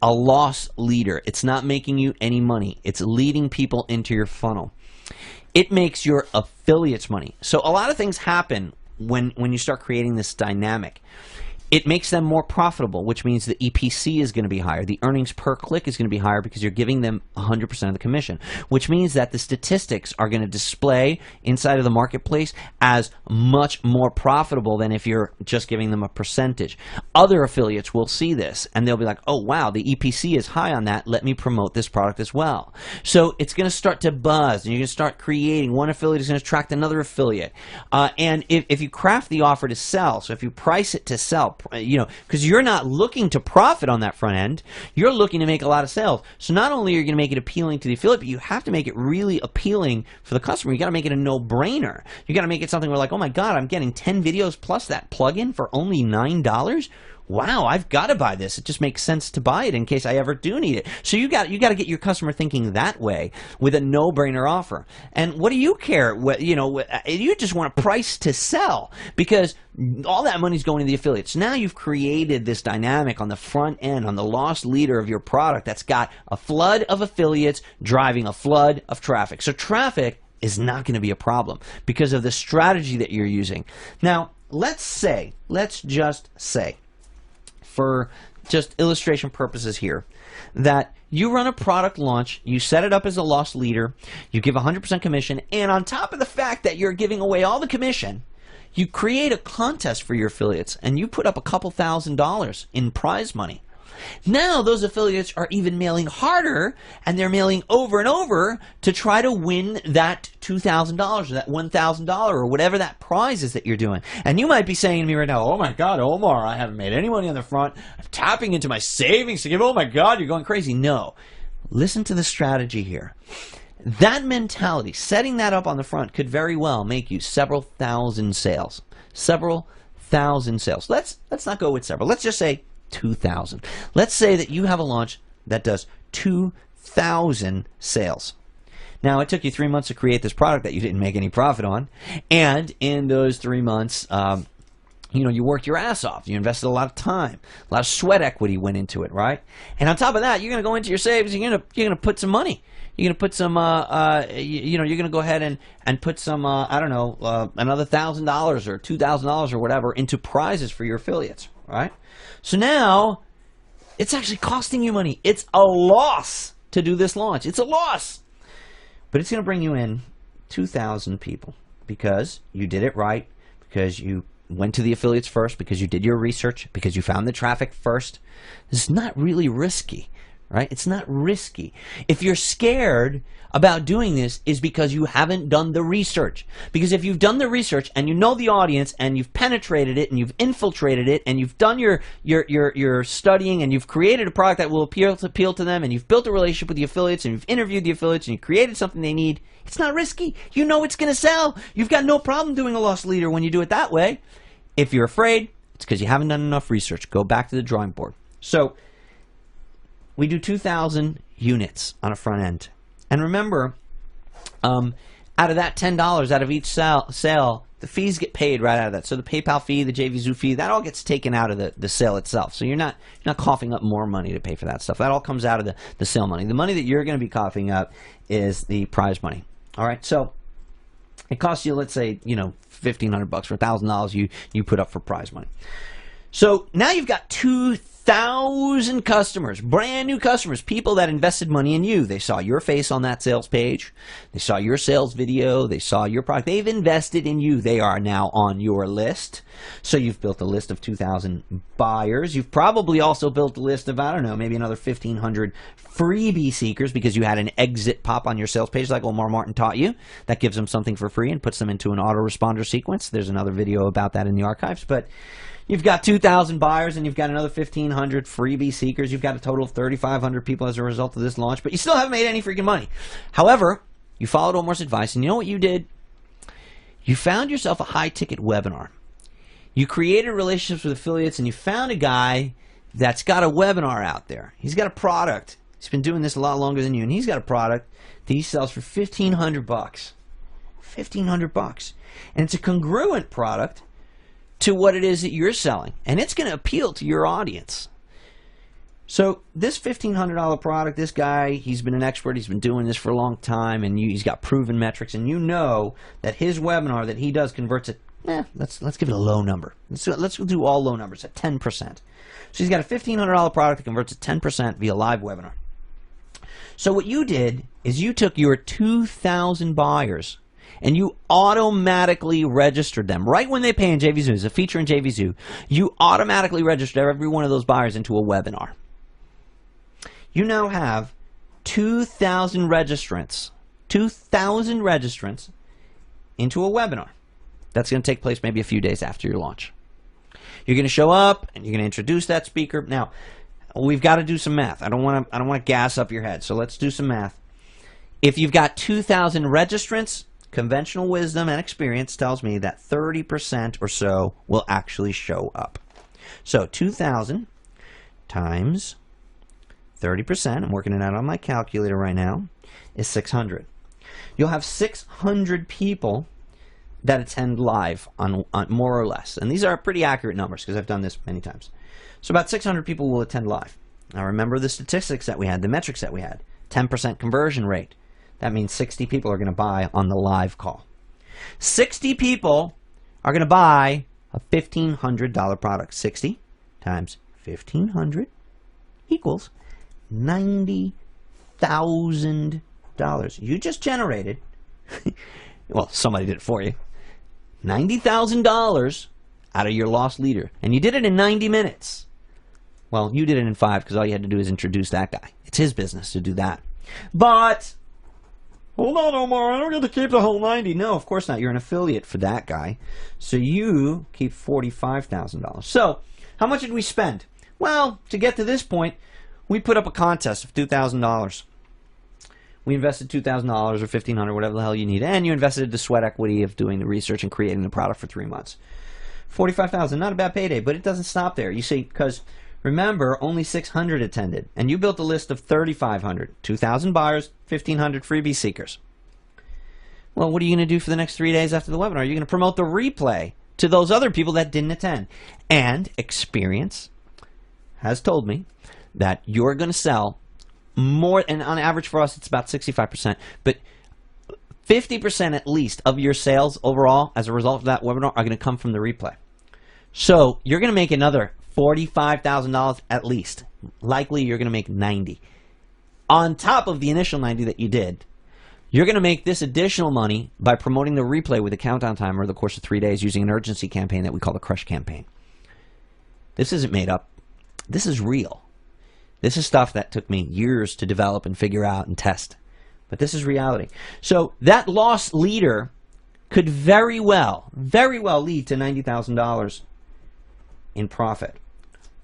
Speaker 2: a loss leader. It's not making you any money. It's leading people into your funnel. It makes your affiliates money. So a lot of things happen when you start creating this dynamic. It makes them more profitable, which means the EPC is going to be higher. The earnings per click is going to be higher because you're giving them 100% of the commission, which means that the statistics are going to display inside of the marketplace as much more profitable than if you're just giving them a percentage. Other affiliates will see this and they'll be like, oh wow, the EPC is high on that. Let me promote this product as well. So it's going to start to buzz and you're going to start creating. One affiliate is going to attract another affiliate. And if you craft the offer to sell, so if you price it to sell, because you're not looking to profit on that front end, you're looking to make a lot of sales. So not only are you going to make it appealing to the affiliate, but you have to make it really appealing for the customer. You got to make it a no-brainer. You got to make it something where like, oh my God, I'm getting 10 videos plus that plugin for only $9. Wow, I've got to buy this. It just makes sense to buy it in case I ever do need it. So you got to get your customer thinking that way with a no-brainer offer. And what do you care? You just want a price to sell because all that money's going to the affiliates. Now you've created this dynamic on the front end, on the loss leader of your product that's got a flood of affiliates driving a flood of traffic. So traffic is not going to be a problem because of the strategy that you're using. Now, let's just say, for just illustration purposes here, that you run a product launch, you set it up as a loss leader, you give 100% commission, and on top of the fact that you're giving away all the commission, you create a contest for your affiliates and you put up a couple $1,000s in prize money. Now those affiliates are even mailing harder and they're mailing over and over to try to win that $2,000 or that $1,000 or whatever that prize is that you're doing. And you might be saying to me right now, oh my God, Omar, I haven't made any money on the front. I'm tapping into my savings to give. Oh my God, you're going crazy. No. Listen to the strategy here. That mentality, setting that up on the front could very well make you several thousand sales. Several thousand sales. Let's not go with several. Let's just say 2,000. Let's say that you have a launch that does 2,000 sales. Now, it took you 3 months to create this product that you didn't make any profit on, and in those 3 months, you worked your ass off. You invested a lot of time, a lot of sweat equity went into it, right? And on top of that, you're going to go into your savings. You're going to put some money. You're going to put some, you're going to go ahead and put some, another $1,000 or $2,000 or whatever into prizes for your affiliates, right? So now it's actually costing you money. It's a loss to do this launch. It's a loss. But it's going to bring you in 2,000 people because you did it right, because you went to the affiliates first, because you did your research, because you found the traffic first. This is not really risky, right? It's not risky. If you're scared about doing this, is because you haven't done the research. Because if you've done the research and you know the audience and you've penetrated it and you've infiltrated it and you've done your studying and you've created a product that will appeal to them and you've built a relationship with the affiliates and you've interviewed the affiliates and you created something they need, it's not risky. You know it's going to sell. You've got no problem doing a loss leader when you do it that way. If you're afraid, it's because you haven't done enough research. Go back to the drawing board. So we do 2,000 units on a front end. And remember, out of that $10, out of each sale, the fees get paid right out of that. So the PayPal fee, the JVZoo fee, that all gets taken out of the sale itself. So you're not coughing up more money to pay for that stuff. That all comes out of the sale money. The money that you're going to be coughing up is the prize money. All right, so it costs you, let's say, $1,500 for $1,000 you put up for prize money. So now you've got 2,000 customers, brand new customers, people that invested money in you. They saw your face on that sales page. They saw your sales video. They saw your product. They've invested in you. They are now on your list. So you've built a list of 2,000 buyers. You've probably also built a list of, maybe another 1,500 freebie seekers because you had an exit pop on your sales page like Omar Martin taught you. That gives them something for free and puts them into an autoresponder sequence. There's another video about that in the archives. But you've got 2,000 buyers and you've got another 1,500 freebie seekers. You've got a total of 3,500 people as a result of this launch, but you still haven't made any freaking money. However, you followed Omar's advice, and you know what you did? You found yourself a high-ticket webinar. You created relationships with affiliates, and you found a guy that's got a webinar out there. He's got a product. He's been doing this a lot longer than you, and he's got a product that he sells for $1,500. $1,500. And it's a congruent product to what it is that you're selling, and it's going to appeal to your audience. So this $1,500 product, this guy, he's been an expert, he's been doing this for a long time, and he's got proven metrics, and you know that his webinar that he does converts at let's give it a low number. Let's do all low numbers at 10%. So he's got a $1,500 product that converts at 10% via live webinar. So what you did is you took your 2,000 buyers and you automatically registered them. Right when they pay in JVZoo, it's a feature in JVZoo, you automatically register every one of those buyers into a webinar. You now have 2,000 registrants. 2,000 registrants into a webinar. That's going to take place maybe a few days after your launch. You're going to show up and you're going to introduce that speaker. Now, we've got to do some math. I don't want to gas up your head. So let's do some math. If you've got 2,000 registrants, conventional wisdom and experience tells me that 30% or so will actually show up. So 2,000 times 30%, I'm working it out on my calculator right now, is 600. You'll have 600 people that attend live on more or less. And these are pretty accurate numbers because I've done this many times. So about 600 people will attend live. Now remember the statistics that we had, the metrics that we had. 10% conversion rate. That means 60 people are going to buy on the live call. 60 people are going to buy a $1,500 product. 60 times 1,500 equals $90,000. You just generated, well, somebody did it for you, $90,000 out of your lost leader. And you did it in 90 minutes. Well, you did it in 5 because all you had to do is introduce that guy. It's his business to do that. But hold on, Omar, I don't get to keep the whole 90. No, of course not. You're an affiliate for that guy. So you keep $45,000. So how much did we spend? Well, to get to this point, we put up a contest of $2,000. We invested $2,000 or $1,500, whatever the hell you need. And you invested the sweat equity of doing the research and creating the product for 3 months. $45,000, not a bad payday, but it doesn't stop there. You see, because remember, only 600 attended, and you built a list of 3,500, 2,000 buyers, 1,500 freebie seekers. Well, what are you going to do for the next 3 days after the webinar? You're going to promote the replay to those other people that didn't attend. And experience has told me that you're going to sell more, and on average for us it's about 65%, but 50% at least of your sales overall as a result of that webinar are going to come from the replay. So you're going to make another $45,000 at least. Likely you're going to make 90. On top of the initial 90 that you did, you're going to make this additional money by promoting the replay with a countdown timer over the course of 3 days using an urgency campaign that we call the Crush campaign. This isn't made up. This is real. This is stuff that took me years to develop and figure out and test. But this is reality. So that lost leader could very well lead to $90,000 in profit.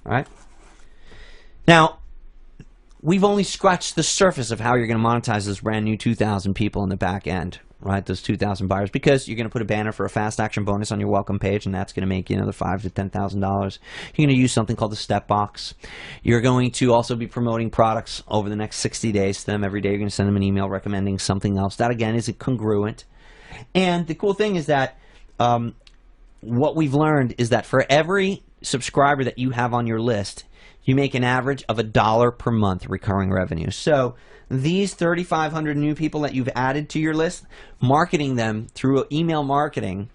Speaker 2: All right? Now, we've only scratched the surface of how you're going to monetize those brand new 2,000 people in the back end, right? Those 2,000 buyers, because you're going to put a banner for a fast action bonus on your welcome page, and that's going to make you another $5,000 to $10,000. You're going to use something called the step box. You're going to also be promoting products over the next 60 days to them. Every day you're going to send them an email recommending something else. That, again, is congruent. And the cool thing is that what we've learned is that for every subscriber that you have on your list, you make an average of $1 per month recurring revenue. So these 3,500 new people that you've added to your list, marketing them through email marketing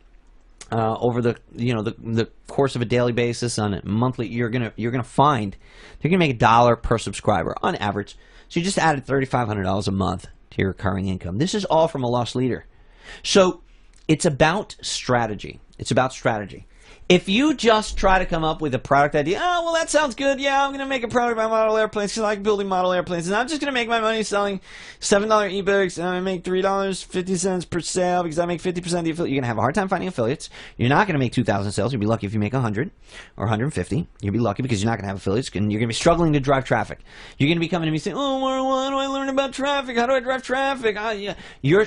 Speaker 2: over the course of a daily basis on a monthly, you're gonna find they're gonna make $1 per subscriber on average. So you just added $3,500 a month to your recurring income. This is all from a lost leader. So it's about strategy. It's about strategy. If you just try to come up with a product idea, oh, well, that sounds good. Yeah, I'm going to make a product about model airplanes because I like building model airplanes. And I'm just going to make my money selling $7 ebooks. And I'm going to make $3.50 per sale because I make 50% of the affiliate. You're going to have a hard time finding affiliates. You're not going to make 2,000 sales. You'll be lucky if you make 100 or 150. You'll be lucky because you're not going to have affiliates. And you're going to be struggling to drive traffic. You're going to be coming to me saying, oh, how do I learn about traffic? How do I drive traffic?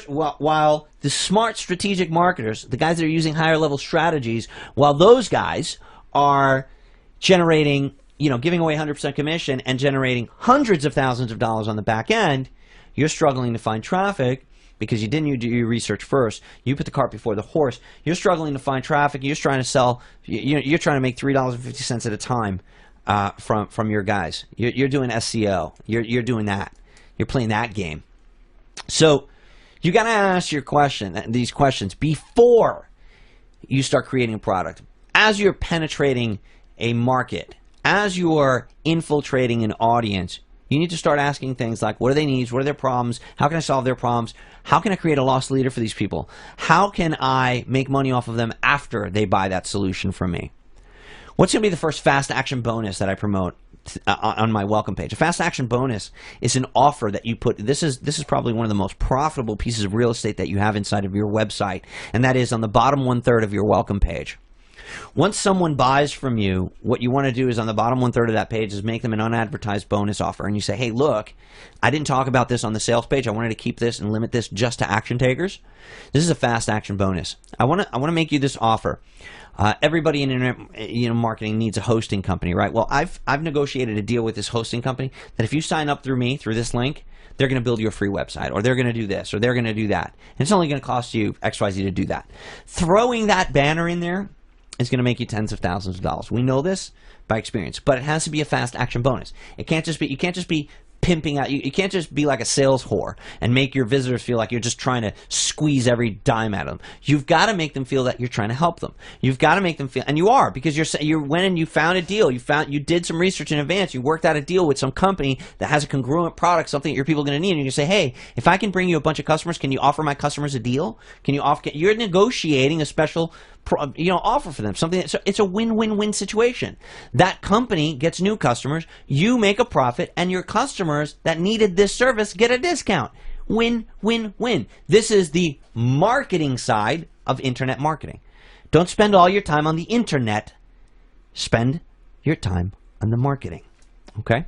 Speaker 2: While the smart strategic marketers, the guys that are using higher level strategies, while those guys are generating, giving away 100% commission and generating hundreds of thousands of dollars on the back end, you're struggling to find traffic because you didn't do your research first. You put the cart before the horse. You're struggling to find traffic. You're trying to sell. You're trying to make $3.50 at a time from your guys. You're doing SEO. You're doing that. You're playing that game. So you got to ask these questions before you start creating a product. As you're penetrating a market, as you're infiltrating an audience, you need to start asking things like, what are their needs? What are their problems? How can I solve their problems? How can I create a loss leader for these people? How can I make money off of them after they buy that solution from me? What's going to be the first fast action bonus that I promote on my welcome page? A fast action bonus is an offer that you put. This is probably one of the most profitable pieces of real estate that you have inside of your website, and that is on the bottom 1/3 of your welcome page. Once someone buys from you, what you want to do is on the bottom 1/3 of that page is make them an unadvertised bonus offer. And you say, hey, look, I didn't talk about this on the sales page. I wanted to keep this and limit this just to action takers. This is a fast action bonus. I want to make you this offer. Everybody in internet marketing needs a hosting company, right? Well, I've negotiated a deal with this hosting company that if you sign up through me, through this link, they're going to build you a free website, or they're going to do this, or they're going to do that. And it's only going to cost you XYZ to do that. Throwing that banner in there is going to make you tens of thousands of dollars. We know this by experience, but it has to be a fast action bonus. You can't just be pimping out. You can't just be like a sales whore and make your visitors feel like you're just trying to squeeze every dime out of them. You've got to make them feel that you're trying to help them. You've got to make them feel, and you are, because you went and you found a deal. You did some research in advance. You worked out a deal with some company that has a congruent product, something that your people are going to need. And you say, hey, if I can bring you a bunch of customers, can you offer my customers a deal? You're negotiating a special offer for them, something. So it's a win-win-win situation. That company gets new customers, you make a profit, and your customers that needed this service get a discount. Win-win-win. This is the marketing side of internet marketing. Don't spend all your time on the internet. Spend your time on the marketing. Okay?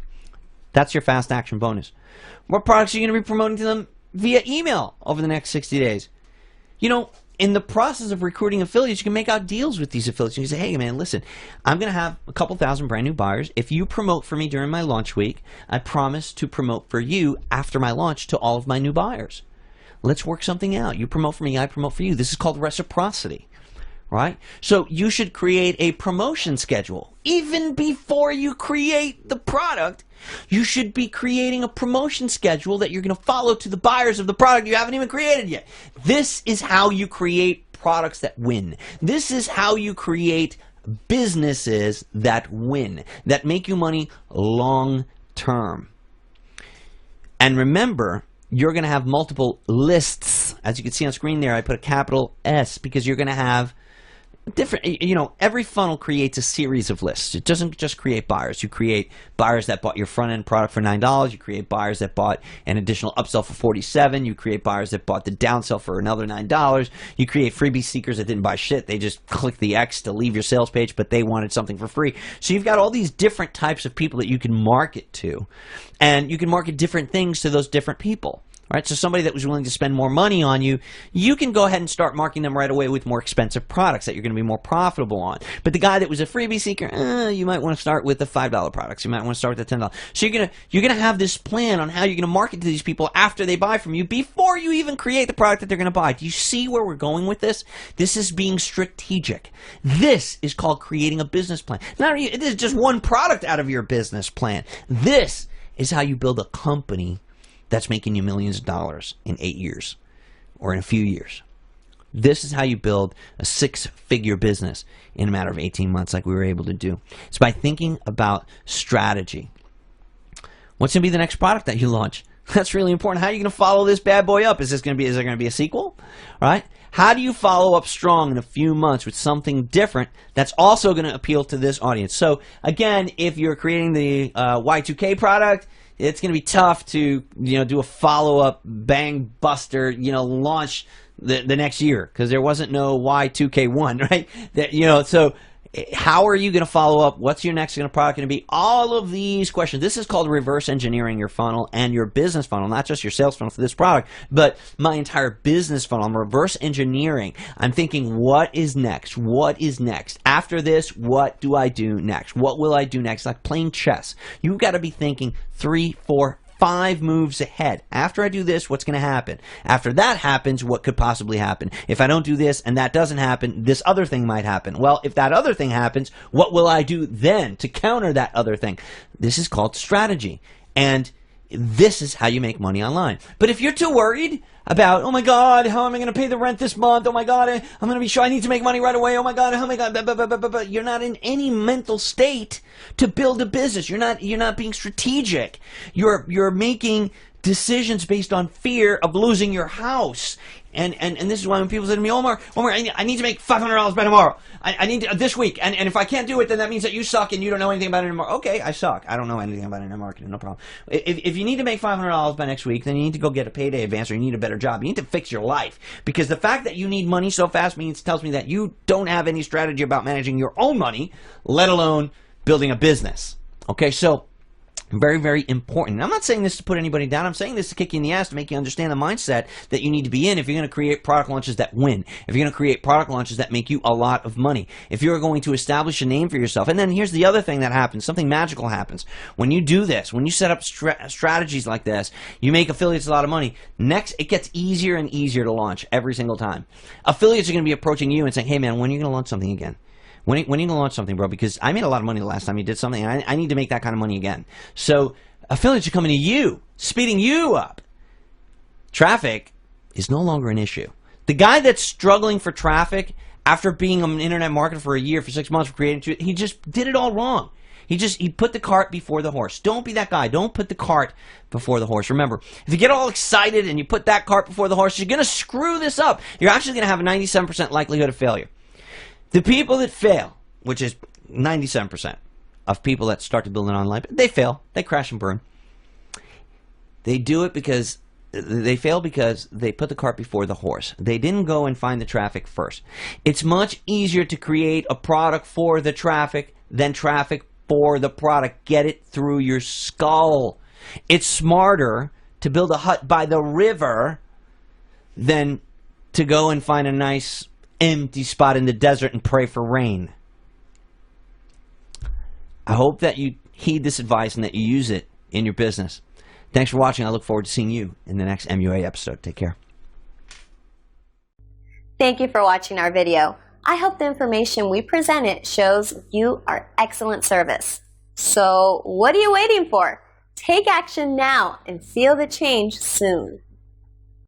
Speaker 2: That's your fast action bonus. What products are you going to be promoting to them via email over the next 60 days? In the process of recruiting affiliates, you can make out deals with these affiliates. You can say, hey, man, listen, I'm going to have a couple thousand brand new buyers. If you promote for me during my launch week, I promise to promote for you after my launch to all of my new buyers. Let's work something out. You promote for me, I promote for you. This is called reciprocity, right? So you should create a promotion schedule. Even before you create the product, you should be creating a promotion schedule that you're going to follow to the buyers of the product you haven't even created yet. This is how you create products that win. This is how you create businesses that win, that make you money long term. And remember, you're going to have multiple lists. As you can see on screen there, I put a capital S because you're going to have different, every funnel creates a series of lists. It doesn't just create buyers. You create buyers that bought your front-end product for $9. You create buyers that bought an additional upsell for $47. You create buyers that bought the downsell for another $9. You create freebie seekers that didn't buy shit. They just clicked the X to leave your sales page, but they wanted something for free. So you've got all these different types of people that you can market to, and you can market different things to those different people. All right, so somebody that was willing to spend more money on you, you can go ahead and start marketing them right away with more expensive products that you're going to be more profitable on. But the guy that was a freebie seeker, you might want to start with the $5 products. You might want to start with the $10. So you're gonna have this plan on how you're going to market to these people after they buy from you before you even create the product that they're going to buy. Do you see where we're going with this? This is being strategic. This is called creating a business plan. This is just one product out of your business plan. This is how you build a company that's making you millions of dollars in 8 years or in a few years. This is how you build a 6-figure business in a matter of 18 months like we were able to do. It's by thinking about strategy. What's going to be the next product that you launch? That's really important. How are you going to follow this bad boy up? Is there going to be a sequel? All right? How do you follow up strong in a few months with something different that's also going to appeal to this audience? So again, if you're creating the Y2K product, it's going to be tough to do a follow-up bang buster launch the next year because there wasn't no Y2K1, right? So how are you going to follow up? What's your next product going to be? All of these questions. This is called reverse engineering your funnel and your business funnel, not just your sales funnel for this product, but my entire business funnel. I'm reverse engineering. I'm thinking, what is next? What is next? After this, what do I do next? What will I do next? Like playing chess. You've got to be thinking 3, 4, 5 moves ahead. After I do this, what's going to happen? After that happens, what could possibly happen? If I don't do this and that doesn't happen, this other thing might happen. Well, if that other thing happens, what will I do then to counter that other thing? This is called strategy. And This is how you make money online. But if you're too worried about, oh my God, how am I going to pay the rent this month? Oh my God, I'm going to be sure I need to make money right away. Oh my God, you're not in any mental state to build a business. You're not being strategic. You're making decisions based on fear of losing your house. And this is why when people say to me, Omar, I need to make $500 by tomorrow. I need to, this week. And if I can't do it, then that means that you suck and you don't know anything about it anymore. Okay, I suck. I don't know anything about internet marketing. No problem. If you need to make $500 by next week, then you need to go get a payday advance or you need a better job. You need to fix your life. Because the fact that you need money so fast tells me that you don't have any strategy about managing your own money, let alone building a business. Okay, so very, very important. And I'm not saying this to put anybody down. I'm saying this to kick you in the ass to make you understand the mindset that you need to be in if you're going to create product launches that win. If you're going to create product launches that make you a lot of money. If you're going to establish a name for yourself. And then here's the other thing that happens. Something magical happens. When you do this, when you set up strategies like this, you make affiliates a lot of money. Next, it gets easier and easier to launch every single time. Affiliates are going to be approaching you and saying, hey man, when are you going to launch something again? When are you going to launch something, bro? Because I made a lot of money the last time you did something, and I need to make that kind of money again. So affiliates are coming to you, speeding you up. Traffic is no longer an issue. The guy that's struggling for traffic after being an internet marketer for a year, for 6 months, for creating, he just did it all wrong. He put the cart before the horse. Don't be that guy. Don't put the cart before the horse. Remember, if you get all excited and you put that cart before the horse, you're going to screw this up. You're actually going to have a 97% likelihood of failure. The people that fail, which is 97% of people that start to build an online, they fail. They crash and burn. They do it because they fail because they put the cart before the horse. They didn't go and find the traffic first. It's much easier to create a product for the traffic than traffic for the product. Get it through your skull. It's smarter to build a hut by the river than to go and find a nice empty spot in the desert and pray for rain. I hope that you heed this advice and that you use it in your business. Thanks for watching. I look forward to seeing you in the next MUA episode. Take care.
Speaker 1: Thank you for watching our video. I hope the information we presented shows you our excellent service. So what are you waiting for? Take action now and feel the change soon.